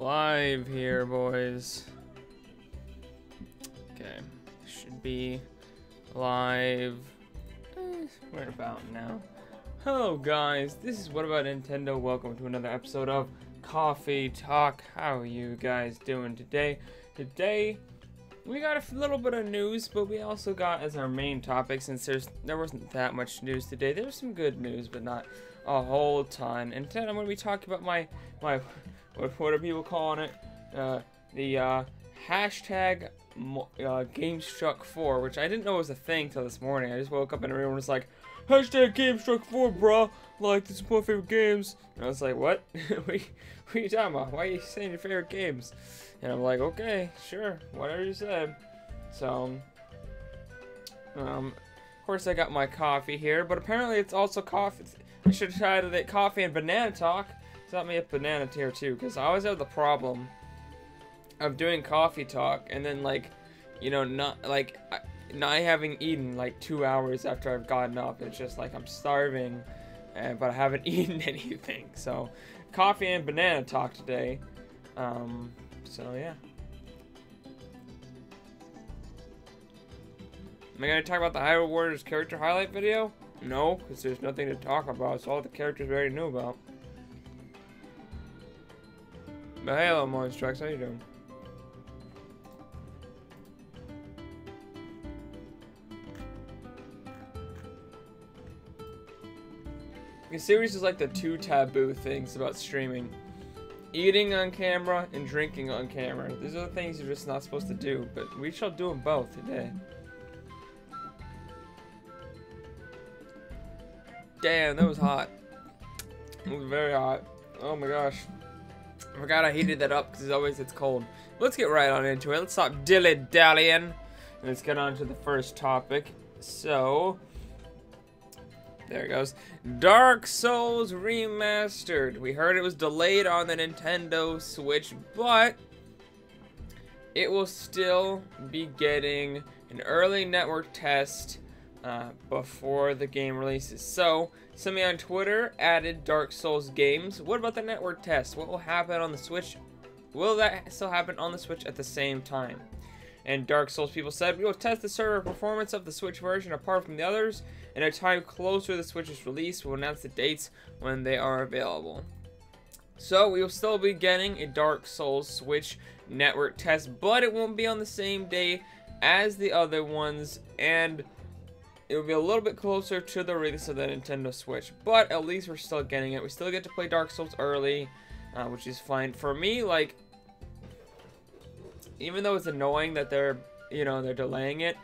live here, boys. Okay, should be live right about now. Hello guys, this is What About Nintendo. Welcome to another episode of Coffee Talk. How are you guys doing today? Today we got a little bit of news, but we also got as our main topic, since there wasn't that much news today. There was some good news, but not a whole ton. And today I'm going to be talking about my what are people calling it? The hashtag GameStruck4, which I didn't know was a thing till this morning. I just woke up and everyone was like, hashtag GameStruck4, bro. Like, this is my favorite games. And I was like, what? what are you talking about? Why are you saying your favorite games? And I'm like, okay, sure, whatever you said. So, of course I got my coffee here, but apparently it's also coffee. I should have tried it coffee and banana talk. It's not me a banana tier too, because I always have the problem of doing coffee talk and then, like, you know, not having eaten like 2 hours after I've gotten up. It's just like I'm starving, but I haven't eaten anything. So coffee and banana talk today. So yeah. Am I gonna talk about the Hyrule Warriors character highlight video? No, because there's nothing to talk about. It's all the characters we already knew about. But hey, hello, GameStruck4, how you doing? The series is like the two taboo things about streaming. Eating on camera and drinking on camera. These are the things you're just not supposed to do, but we shall do them both today. Damn, that was hot. It was very hot. Oh my gosh. I forgot I heated that up because always it's cold. Let's get right on into it. Let's stop dilly-dallying. And let's get on to the first topic. So, there it goes. Dark Souls Remastered. We heard it was delayed on the Nintendo Switch, but it will still be getting an early network test before the game releases. So, somebody on Twitter added Dark Souls games. What about the network test? What will happen on the Switch? Will that still happen on the Switch at the same time? And Dark Souls people said, we will test the server performance of the Switch version apart from the others. In a time closer to the Switch's release, we'll announce the dates when they are available. So we will still be getting a Dark Souls Switch network test, but it won't be on the same day as the other ones, and it will be a little bit closer to the release of the Nintendo Switch. But at least we're still getting it. We still get to play Dark Souls early, which is fine. For me, like, even though it's annoying that they're delaying it,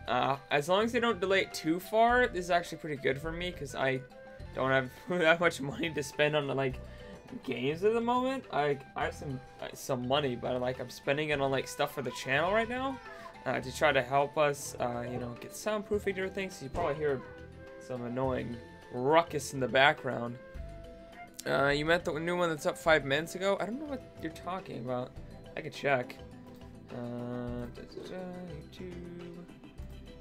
as long as they don't delay it too far, this is actually pretty good for me, because I don't have that much money to spend on, like, games at the moment. I have some money, but I'm spending it on, like, stuff for the channel right now, to try to help us, get soundproofing and everything. So you probably hear some annoying ruckus in the background. You meant the new one that's up 5 minutes ago? I don't know what you're talking about. I could check. YouTube.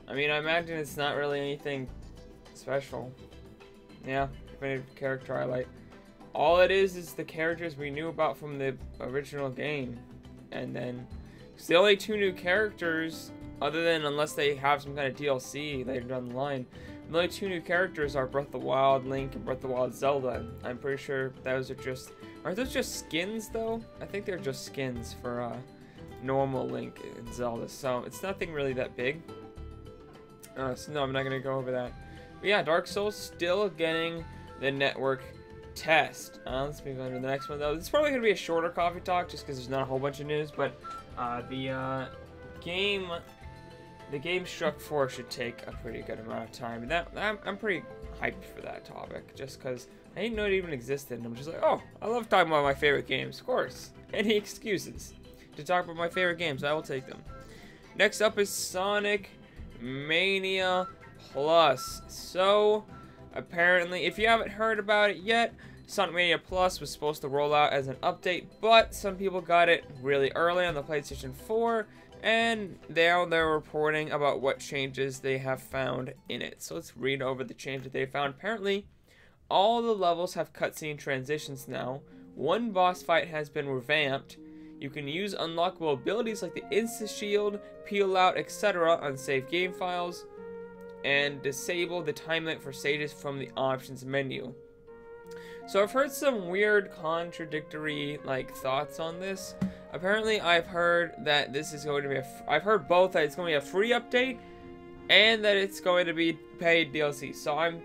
I mean, I imagine it's not really anything special. Yeah, character highlight. All it is the characters we knew about from the original game. And then, it's the only 2 new characters, other than unless they have some kind of DLC later down the line. The only 2 new characters are Breath of the Wild Link and Breath of the Wild Zelda. I'm pretty sure those are just... Aren't those just skins, though? I think they're just skins for, normal Link and Zelda, so it's nothing really that big. So no, I'm not gonna go over that. But yeah, Dark Souls still getting the network test. Let's move on to the next one though. It's probably gonna be a shorter coffee talk just because there's not a whole bunch of news, but the GameStruck4 should take a pretty good amount of time. I'm pretty hyped for that topic, just because I didn't know it even existed, and I'm just like, oh, I love talking about my favorite games, of course. Any excuses to talk about my favorite games, I will take them. Next up is Sonic Mania Plus. So, apparently, if you haven't heard about it yet, Sonic Mania Plus was supposed to roll out as an update, but some people got it really early on the PlayStation 4, and now they're reporting about what changes they have found in it. So let's read over the changes they found. Apparently, all the levels have cutscene transitions now. One boss fight has been revamped, You can use unlockable abilities like the Insta Shield, Peel Out, etc. on save game files, and disable the time limit for stages from the options menu. So I've heard some weird contradictory thoughts on this. Apparently I've heard that this is going to be I've heard both, that it's going to be a free update and that it's going to be paid DLC. So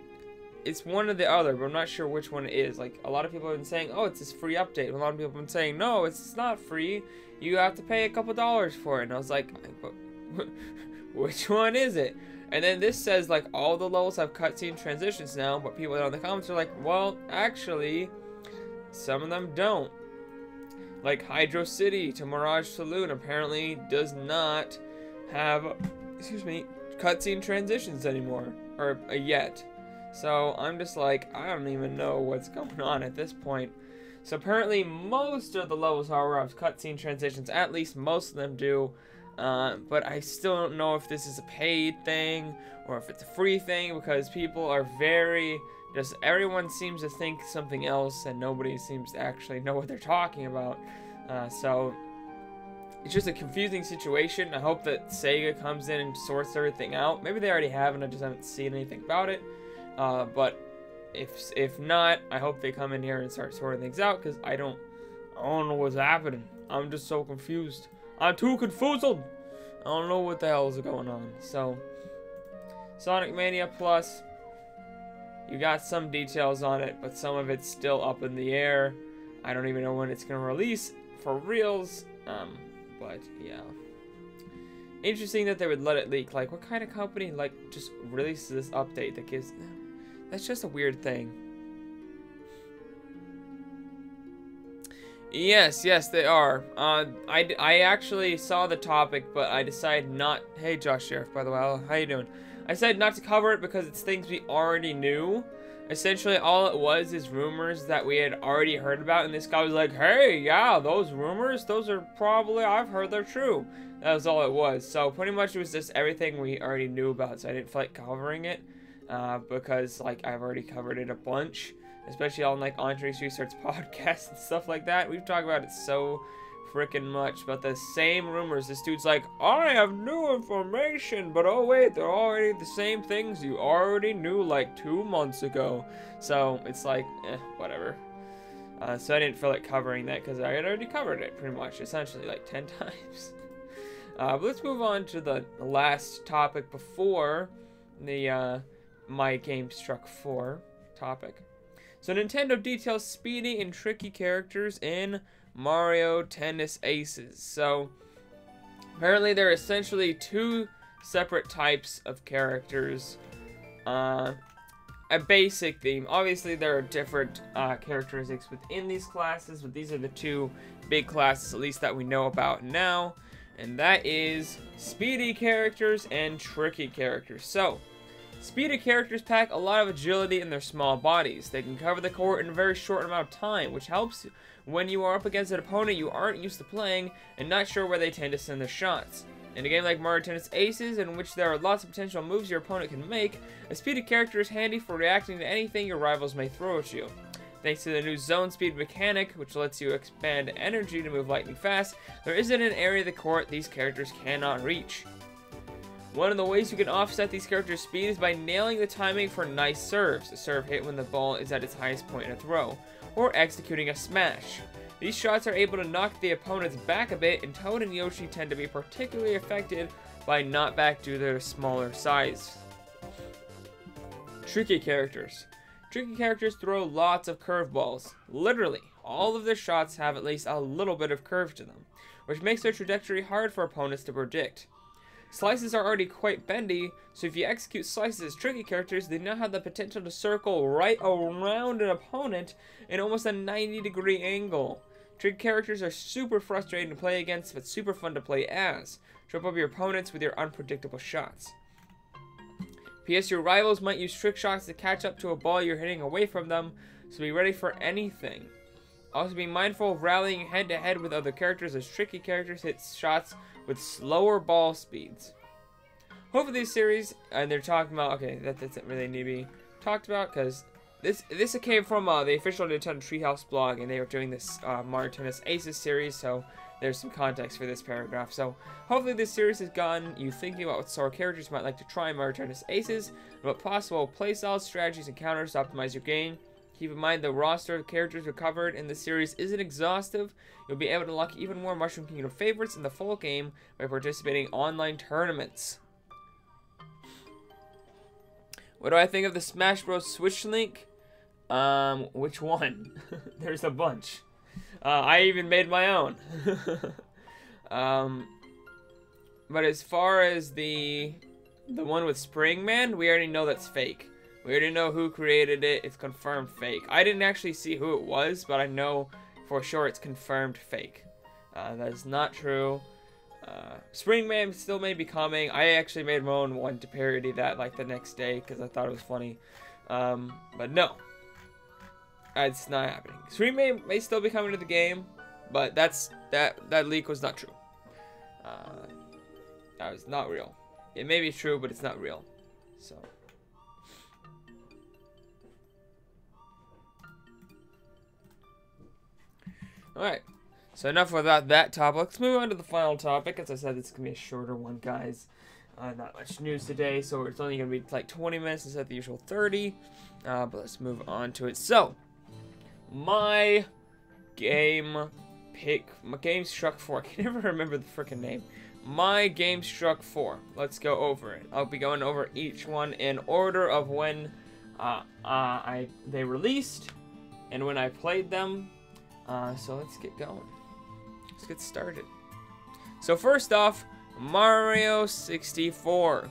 it's one or the other, but I'm not sure which one it is. Like, a lot of people have been saying, oh, it's this free update. And a lot of people have been saying, no, it's not free. You have to pay a couple dollars for it. And I was like, which one is it? And then this says, like, all the levels have cutscene transitions now, but people in the comments are like, well, actually, some of them don't. Like, Hydro City to Mirage Saloon apparently does not have, cutscene transitions anymore. Or, yet. So, I'm just like, I don't even know what's going on at this point. So, apparently, most of the levels, however, have cutscene transitions. At least most of them do. But I still don't know if this is a paid thing or if it's a free thing, because people are everyone seems to think something else and nobody seems to actually know what they're talking about. So it's just a confusing situation. I hope that Sega comes in and sorts everything out. Maybe they already have and I just haven't seen anything about it. But if not, I hope they come in here and start sorting things out, because I don't know what's happening. I'm just so confused. I'm too confused. I don't know what the hell is going on. So, Sonic Mania Plus, you got some details on it, but some of it's still up in the air. I don't even know when it's going to release for reals. But yeah. Interesting that they would let it leak. Like, what kind of company, just releases this update that gives... That's just a weird thing. Yes, they are. I actually saw the topic, but I decided not... Hey, Josh Sheriff, by the way. How you doing? I decided not to cover it because it's things we already knew. Essentially, all it was is rumors that we had already heard about, and this guy was like, hey, yeah, those rumors, those are probably... I've heard they're true. That was all it was. So, pretty much it was just everything we already knew about, so I didn't feel like covering it. Because, I've already covered it a bunch. Especially on, Andres Research podcasts and stuff like that. We've talked about it so freaking much. But the same rumors. This dude's like, I have new information. But oh wait, they're already the same things you already knew 2 months ago. So it's whatever. So I didn't feel like covering that because I had already covered it pretty much. Essentially 10 times. But let's move on to the last topic before the my GameStruck4 topic. So Nintendo details speedy and tricky characters in Mario Tennis Aces. So apparently there are essentially 2 separate types of characters. A basic theme. Obviously there are different characteristics within these classes, but these are the 2 big classes, at least that we know about now. And that is speedy characters and tricky characters. So speedy characters pack a lot of agility in their small bodies. They can cover the court in a very short amount of time, which helps when you are up against an opponent you aren't used to playing and not sure where they tend to send their shots. In a game like Mario Tennis Aces, in which there are lots of potential moves your opponent can make, a speedy character is handy for reacting to anything your rivals may throw at you. Thanks to the new zone speed mechanic, which lets you expand energy to move lightning fast, there isn't an area of the court these characters cannot reach. One of the ways you can offset these characters' speed is by nailing the timing for nice serves, a serve hit when the ball is at its highest point in a throw, or executing a smash. These shots are able to knock the opponents back a bit, and Toad and Yoshi tend to be particularly affected by knockback due to their smaller size. Tricky characters. Tricky characters throw lots of curveballs. Literally, all of their shots have at least a little bit of curve to them, which makes their trajectory hard for opponents to predict. Slices are already quite bendy, so if you execute slices as tricky characters, they now have the potential to circle right around an opponent in almost a 90-degree angle. Tricky characters are super frustrating to play against, but super fun to play as. Trip up your opponents with your unpredictable shots. P.S. Your rivals might use trick shots to catch up to a ball you're hitting away from them, so be ready for anything. Also be mindful of rallying head-to-head with other characters, as tricky characters hit shots with slower ball speeds. Hopefully this series, and they're talking about, okay, that doesn't really need to be talked about, because This came from the official Nintendo Treehouse blog, and they were doing this Mario Tennis Aces series, so there's some context for this paragraph. So hopefully this series has gotten you thinking about what sort of characters you might like to try in Mario Tennis Aces, and what possible playstyles, strategies, and counters to optimize your game. Keep in mind the roster of characters we covered in the series isn't exhaustive. You'll be able to unlock even more Mushroom Kingdom favorites in the full game by participating in online tournaments. What do I think of the Smash Bros. Switch Link? Which one? There's a bunch. I even made my own. But as far as the one with Spring Man, we already know that's fake. We already know who created it. It's confirmed fake. I didn't actually see who it was, but I know for sure it's confirmed fake. That is not true. Spring Man still may be coming. I actually made my own one to parody that like the next day because I thought it was funny. But no. It's not happening. Spring Man may still be coming to the game, but that leak was not true. That was not real. It may be true, but it's not real. So. Alright, so enough about that topic. Let's move on to the final topic. As I said, this is going to be a shorter one, guys. Not much news today, so it's only going to be like 20 minutes instead of the usual 30. But let's move on to it. So, my GameStruck4. I can never remember the freaking name. My GameStruck4. Let's go over it. I'll be going over each one in order of when they released and when I played them. So let's get going. Let's get started. So first off, Mario 64.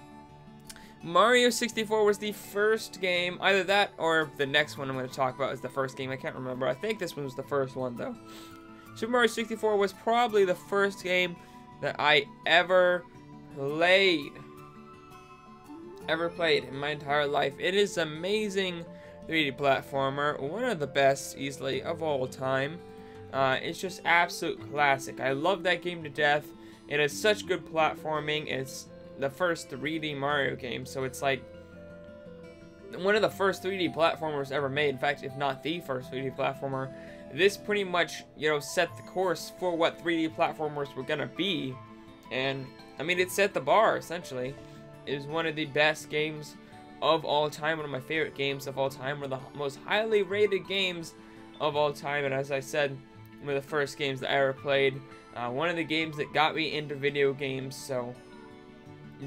Mario 64 was the first game, either that or the next one I'm going to talk about is the first game. I can't remember. I think this one was the first one though. Super Mario 64 was probably the first game that I ever played in my entire life. It is amazing 3D platformer, one of the best easily of all time. It's just absolute classic. I love that game to death. It has such good platforming. It's the first 3D Mario game, so it's like one of the first 3D platformers ever made. In fact, if not the first 3D platformer. This pretty much, you know, set the course for what 3D platformers were gonna be, and I mean, it set the bar essentially. It was one of the best games of all time, one of my favorite games of all time, one of the most highly rated games of all time, and as I said, one of the first games that I ever played, one of the games that got me into video games, so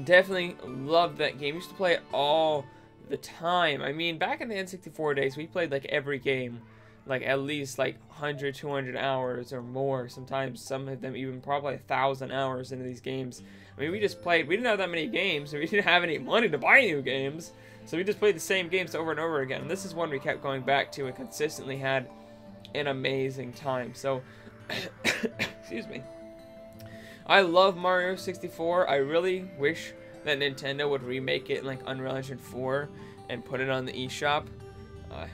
definitely loved that game. Used to play it all the time. I mean, back in the N64 days, we played like every game, like at least like 100, 200 hours or more. Sometimes some of them even probably 1,000 hours into these games. I mean, we just played, we didn't have that many games, so we didn't have any money to buy new games. So we just played the same games over and over again. And this is one we kept going back to and consistently had an amazing time. So, excuse me. I love Mario 64. I really wish that Nintendo would remake it in like Unreal Engine 4 and put it on the eShop. The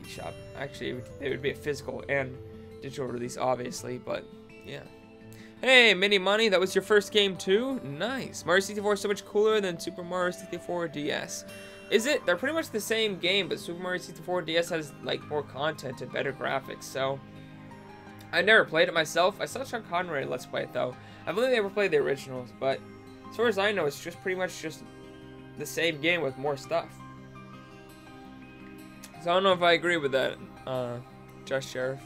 eShop. Actually, it would be a physical and digital release, obviously, but yeah. Hey, Mini Money, that was your first game too? Nice. Mario 64 is so much cooler than Super Mario 64 DS. Is it? They're pretty much the same game, but Super Mario 64 DS has like more content and better graphics, so I never played it myself. I saw Sean Connery Let's Play it though. I've only ever played the originals, but as far as I know, it's just pretty much just the same game with more stuff. So I don't know if I agree with that, Just Sheriff.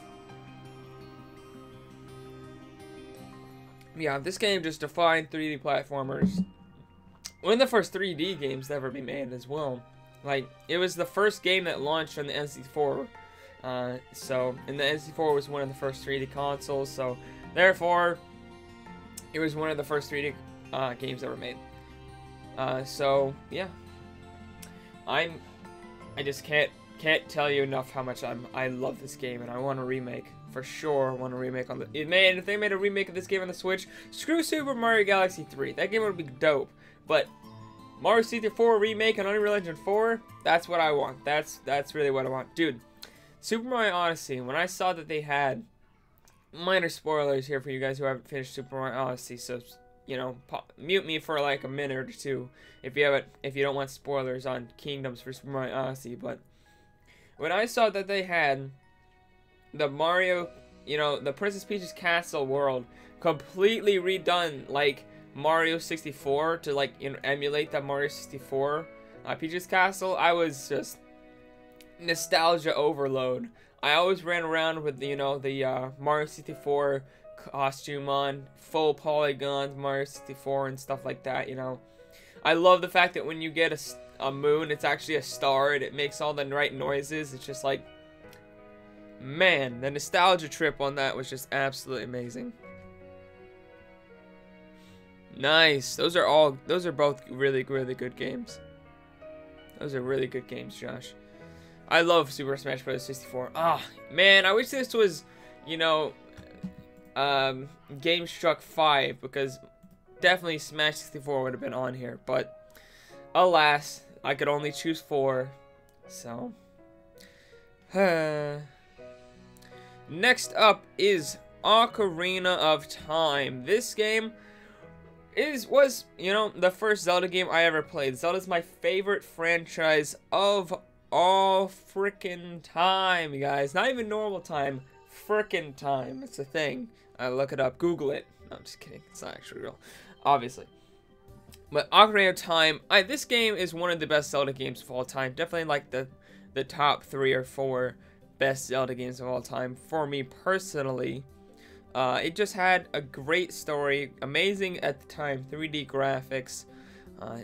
Yeah, this game just defined 3D platformers. One of the first 3D games to ever be made as well. Like, it was the first game that launched on the N64. And the N64 was one of the first 3D consoles, so therefore, it was one of the first 3D games ever made. So yeah, I just can't tell you enough how much I love this game, and I want a remake for sure. I want a remake on the if they made a remake of this game on the Switch, screw Super Mario Galaxy 3. That game would be dope, but Mario 64 remake on Unreal Engine 4, that's what I want. That's really what I want, dude. Super Mario Odyssey, when I saw that they had, minor spoilers here for you guys who haven't finished Super Mario Odyssey, so, you know, mute me for like a minute or two if you don't want spoilers on Kingdoms for Super Mario Odyssey, but when I saw that they had the Mario, you know, the Princess Peach's Castle world completely redone like Mario 64 to like, you know, emulate that Mario 64 Peach's Castle, I was just nostalgia overload. I always ran around with, you know, the Mario 64 costume on, full polygons, Mario 64 and stuff like that, you know. I love the fact that when you get a moon, it's actually a star and it makes all the right noises. It's just like, man, the nostalgia trip on that was just absolutely amazing. Nice. Those are both really, really good games. Those are really good games, Josh. I love Super Smash Bros. 64. Ah, man, I wish this was, you know, GameStruck4, because definitely Smash 64 would have been on here. But, alas, I could only choose 4. So, next up is Ocarina of Time. This game was, you know, the first Zelda game I ever played. Zelda's my favorite franchise of all frickin' time, you guys. Not even normal time, frickin' time. It's a thing. Look it up, Google it. No, I'm just kidding. It's not actually real, obviously. But Ocarina of Time, this game is one of the best Zelda games of all time. Definitely like the top 3 or 4 best Zelda games of all time for me personally. It just had a great story, amazing at the time 3D graphics.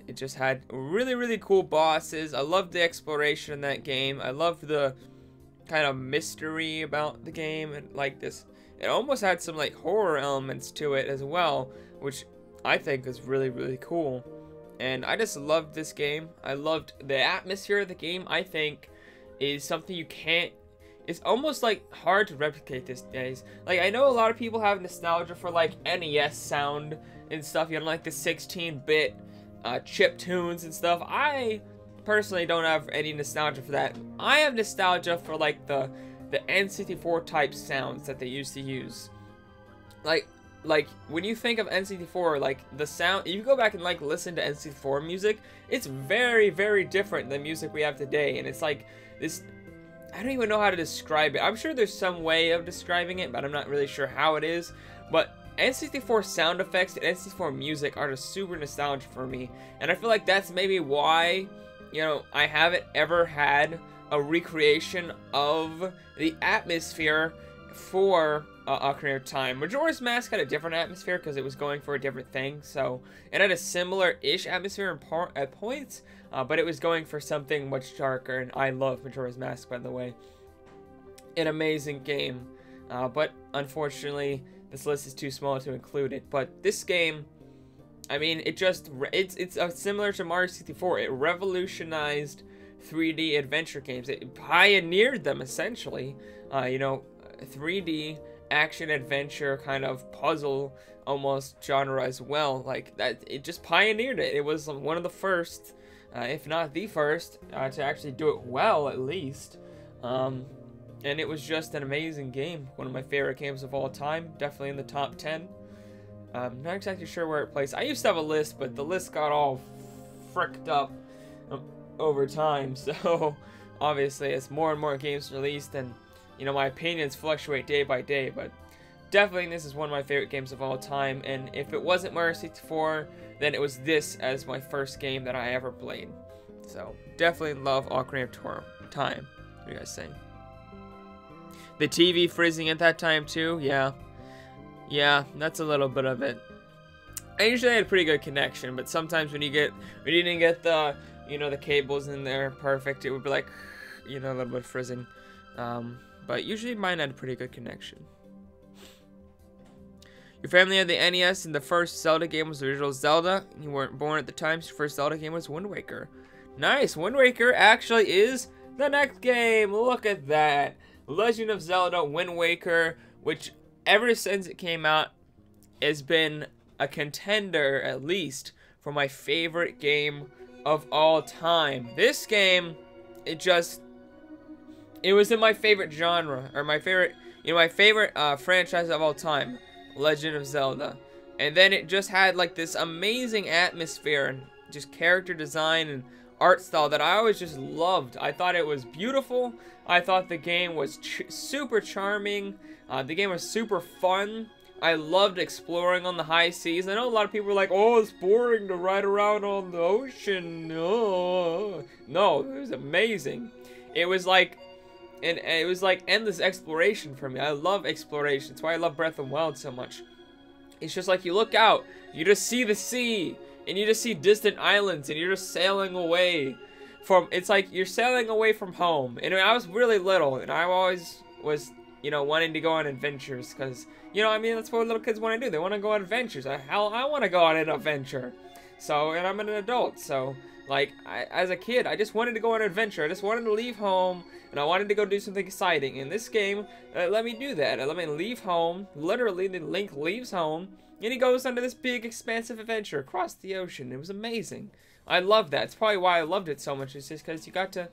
It just had really, really cool bosses. I loved the exploration in that game. I loved the kind of mystery about the game, and like this, it almost had some like horror elements to it as well, which I think is really, really cool. And I just loved this game. I loved the atmosphere of the game. I think is something you can't. It's almost like hard to replicate these days. Like, I know a lot of people have nostalgia for like NES sound and stuff. You know, like the 16-bit chip tunes and stuff. I personally don't have any nostalgia for that. I have nostalgia for like the N64 type sounds that they used to use. Like when you think of N64, like the sound, if you go back and like listen to N64 music, it's very, very different than music we have today. And it's like this, I don't even know how to describe it. I'm sure there's some way of describing it, but I'm not really sure how it is. But N64 sound effects and N64 music are just super nostalgic for me. And I feel like that's maybe why, you know, I haven't ever had a recreation of the atmosphere for Ocarina of Time. Majora's Mask had a different atmosphere because it was going for a different thing. So it had a similar-ish atmosphere at points, but it was going for something much darker. And I love Majora's Mask, by the way. An amazing game, but unfortunately, this list is too small to include it. But this game, I mean, it's similar to Mario 64. It revolutionized 3D adventure games. It pioneered them essentially. You know, 3D action adventure kind of puzzle almost genre as well. Like that, it just pioneered it. It was one of the first, if not the first, to actually do it well, at least. And it was just an amazing game. One of my favorite games of all time. Definitely in the top 10. Not exactly sure where it placed. I used to have a list, but the list got all fricked up over time. So obviously, as more and more games released, and you know, my opinions fluctuate day by day, but definitely this is one of my favorite games of all time. And if it wasn't Mario 64, then it was this as my first game that I ever played. So definitely love Ocarina of Time. What are you guys saying? The TV freezing at that time too? Yeah, that's a little bit of it. I usually had a pretty good connection, but sometimes when you didn't get the, you know, the cables in there perfect, it would be like, you know, a little bit freezing. But usually mine had a pretty good connection. Your family had the NES, and the first Zelda game was the original Zelda. You weren't born at the time, so your first Zelda game was Wind Waker. Nice! Wind Waker actually is the next game! Look at that! Legend of Zelda Wind Waker, which ever since it came out has been a contender, at least, for my favorite game of all time. This game, it was in my favorite genre, or my favorite, you know, my favorite franchise of all time, Legend of Zelda. And then it just had like this amazing atmosphere and just character design and art style that I always just loved. I thought it was beautiful. I thought the game was super charming. The game was super fun. I loved exploring on the high seas. I know a lot of people were like, oh, it's boring to ride around on the ocean. Oh. No, it was amazing. It was like, endless exploration for me. I love exploration. That's why I love Breath of the Wild so much. It's just like you look out, you just see the sea, and you just see distant islands, and you're just sailing away from, it's like you're sailing away from home. And I was really little, and I always was, you know, wanting to go on adventures, because, you know, I mean, that's what little kids want to do. They want to go on adventures. Hell, I want to go on an adventure. So, and I'm an adult, so, like, as a kid, I just wanted to go on an adventure. I just wanted to leave home, and I wanted to go do something exciting. In this game, let me do that. Let me leave home. Literally, the Link leaves home, and he goes on this big, expansive adventure across the ocean. It was amazing. I loved that. It's probably why I loved it so much. It's just because you got to...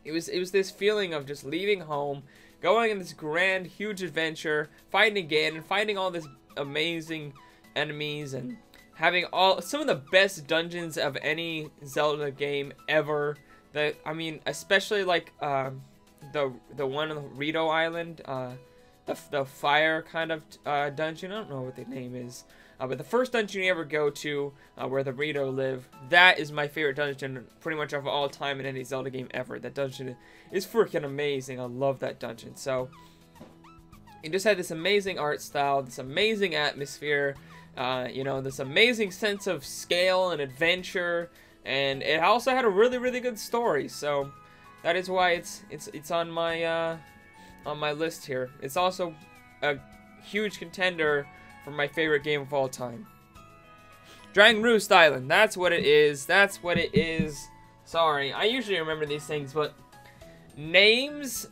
It was this feeling of just leaving home, going on this grand, huge adventure, fighting again, and fighting all this amazing enemies, and having some of the best dungeons of any Zelda game ever. I mean, especially like the one on the Rito Island, the fire kind of dungeon. I don't know what the name is, but the first dungeon you ever go to, where the Rito live, that is my favorite dungeon pretty much of all time in any Zelda game ever. That dungeon is freaking amazing. I love that dungeon. So it just had this amazing art style, this amazing atmosphere. You know, this amazing sense of scale and adventure, and it also had a really, really good story. So that is why it's on my list here. It's also a huge contender for my favorite game of all time. Dragon Roost Island. That's what it is. That's what it is. Sorry, I usually remember these things, but names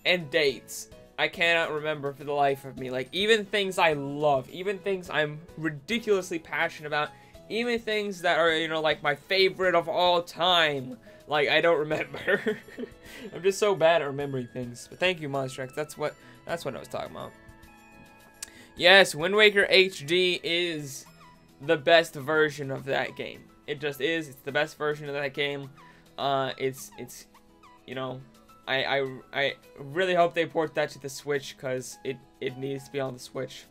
and dates, I cannot remember for the life of me. Like, even things I love, even things I'm ridiculously passionate about, even things that are, you know, like my favorite of all time, like, I don't remember. I'm just so bad at remembering things. But thank you, GameStruck4. That's what I was talking about. Yes, Wind Waker HD is the best version of that game. It just is. It's the best version of that game. It's you know, I really hope they port that to the Switch, because it needs to be on the Switch.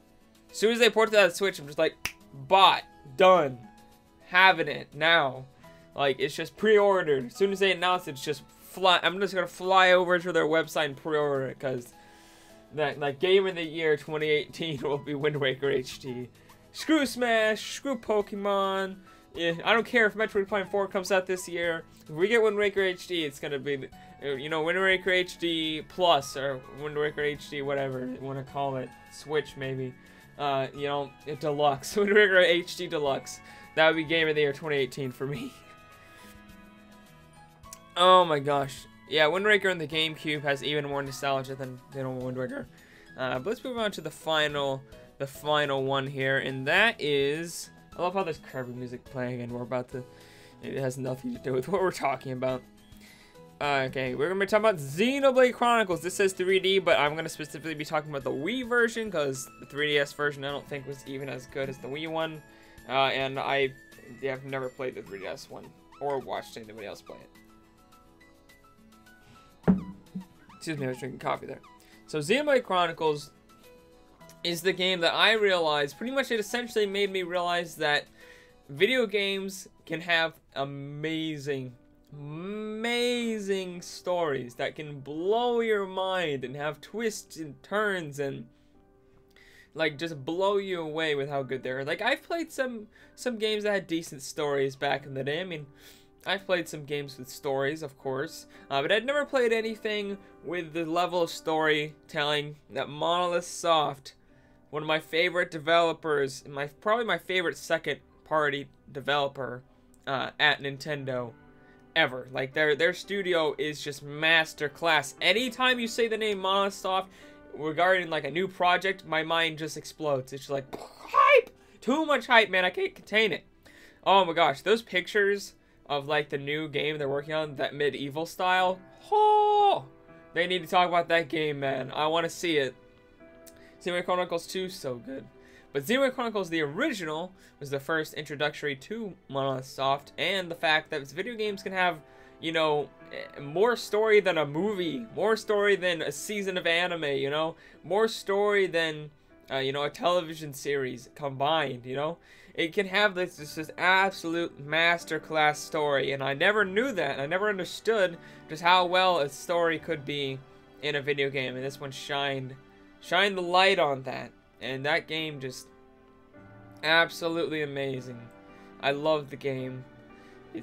As soon as they port that to the Switch, I'm just like, bought, done, having it now. Like, it's just pre-ordered. As soon as they announce it, it's just fly. I'm just gonna fly over to their website and pre-order it, because that, like, game of the year 2018 will be Wind Waker HD. Screw Smash, screw Pokemon. Yeah, I don't care if Metroid Prime 4 comes out this year. If we get Wind Waker HD, it's gonna be, you know, Wind Waker HD Plus, or Wind Waker HD, whatever you want to call it. Switch, maybe. You know, Deluxe. Wind Waker HD Deluxe. That would be Game of the Year 2018 for me. Oh my gosh. Yeah, Wind Waker on the GameCube has even more nostalgia than Wind Waker. But let's move on to the final one here, and that is... I love how there's Kirby music playing, and we're about to... It has nothing to do with what we're talking about. Okay, we're going to be talking about Xenoblade Chronicles. This says 3D, but I'm going to specifically be talking about the Wii version, because the 3DS version I don't think was even as good as the Wii one. And I have never played the 3DS one, or watched anybody else play it. Excuse me, I was drinking coffee there. So Xenoblade Chronicles is the game that I realized, pretty much it essentially made me realize that video games can have amazing stories that can blow your mind and have twists and turns and like just blow you away with how good they are. Like, I've played some games that had decent stories back in the day. I mean, I've played some games with stories, of course, but I'd never played anything with the level of storytelling that Monolith Soft, one of my favorite developers, probably my favorite second-party developer at Nintendo ever. Like, their studio is just masterclass. Anytime you say the name Monolith Soft regarding like a new project, my mind just explodes. It's just like, hype! Too much hype, man. I can't contain it. Oh my gosh, those pictures of like the new game they're working on, that medieval style. Oh, they need to talk about that game, man. I want to see it. Xenoblade Chronicles 2 so good. But Xenoblade Chronicles, the original, was the first introductory to Monolith Soft, and the fact that video games can have, you know, more story than a movie, more story than a season of anime, you know, more story than, you know, a television series combined, you know. It can have this absolute masterclass story, and I never knew that. I never understood just how well a story could be in a video game, and this one shined the light on that. And that game just absolutely amazing. I love the game. I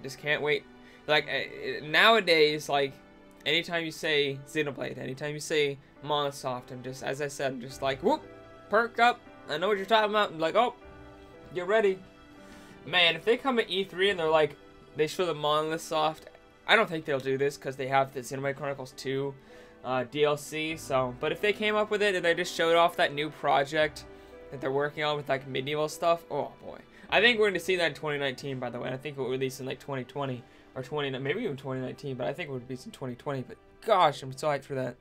just can't wait. Like nowadays, like anytime you say Xenoblade, anytime you say Monolith Soft, I'm just, as I said, I'm just like, whoop, perk up. I know what you're talking about. I'm like, oh, get ready. Man, if they come at E3 and they're like, they show the Monolith Soft, I don't think they'll do this because they have the Xenoblade Chronicles 2 DLC. So, but if they came up with it and they just showed off that new project that they're working on with like medieval stuff, oh boy. I think we're going to see that in 2019, by the way. I think it will release in like 2020 or maybe even 2019, but I think it would release in 2020. But gosh, I'm so hyped for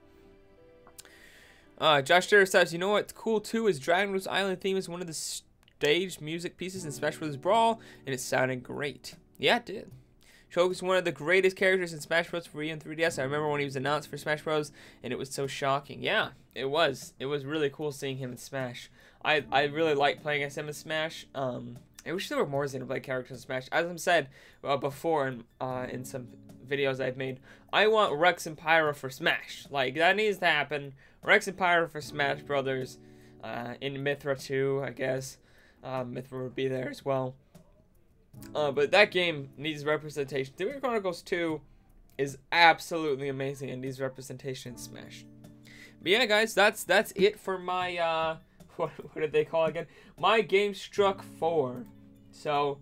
that. Josh Terror says, you know what's cool too is Dragon Roost Island theme is one of the staged music pieces in Smash Bros. Brawl, and it sounded great. Yeah, it did. Shulk is one of the greatest characters in Smash Bros. Wii and 3DS. I remember when he was announced for Smash Bros. And it was so shocking. Yeah, it was. It was really cool seeing him in Smash. I really like playing as him in Smash. I wish there were more Xenoblade characters in Smash. As I've said before in some videos I've made, I want Rex and Pyra for Smash. Like, that needs to happen. Rex and Pyra for Smash Brothers. In Mythra 2, I guess. Mythra would be there as well. But that game needs representation. Xenoblade Chronicles 2 is absolutely amazing and needs representation in Smash. But yeah, guys, that's it for my what did they call it again? My GameStruck4. So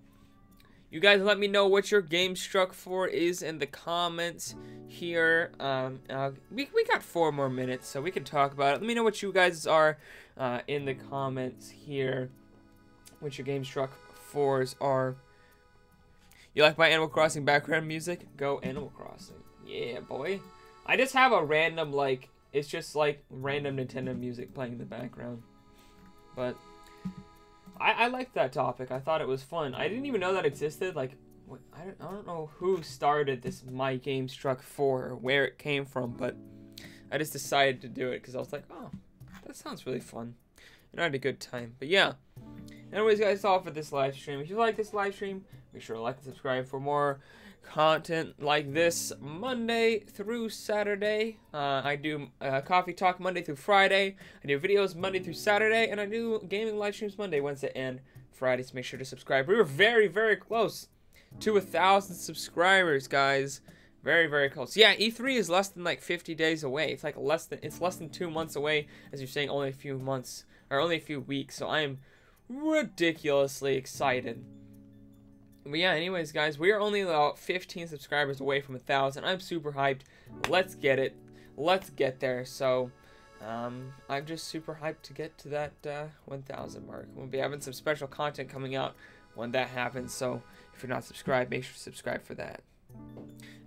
you guys let me know what your GameStruck4 is in the comments here. We got 4 more minutes, so we can talk about it. Let me know what you guys are in the comments here. What your GameStruck4s are. You like my Animal Crossing background music? Go Animal Crossing. Yeah, boy. I just have a random, like, it's just like random Nintendo music playing in the background. But I liked that topic. I thought it was fun. I didn't even know that existed. Like, I don't know who started this My GameStruck4 or where it came from, but I just decided to do it because I was like, oh, that sounds really fun. And I had a good time. But yeah. Anyways, guys, that's all for this live stream. If you like this live stream, make sure to like and subscribe for more content like this Monday through Saturday. I do Coffee Talk Monday through Friday. I do videos Monday through Saturday. And I do gaming live streams Monday, Wednesday, and Friday. So make sure to subscribe. We were very, very close to 1,000 subscribers, guys. Very, very close. Yeah, E3 is less than like 50 days away. It's like less than 2 months away, as you're saying, only a few months or only a few weeks. So I am ridiculously excited. But yeah, anyways, guys, we are only about 15 subscribers away from 1,000. I'm super hyped. Let's get it. Let's get there. So I'm just super hyped to get to that 1,000 mark. We'll be having some special content coming out when that happens. So if you're not subscribed, make sure to subscribe for that.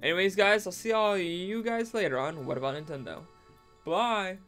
Anyways, guys, I'll see all you guys later on What About Nintendo. Bye.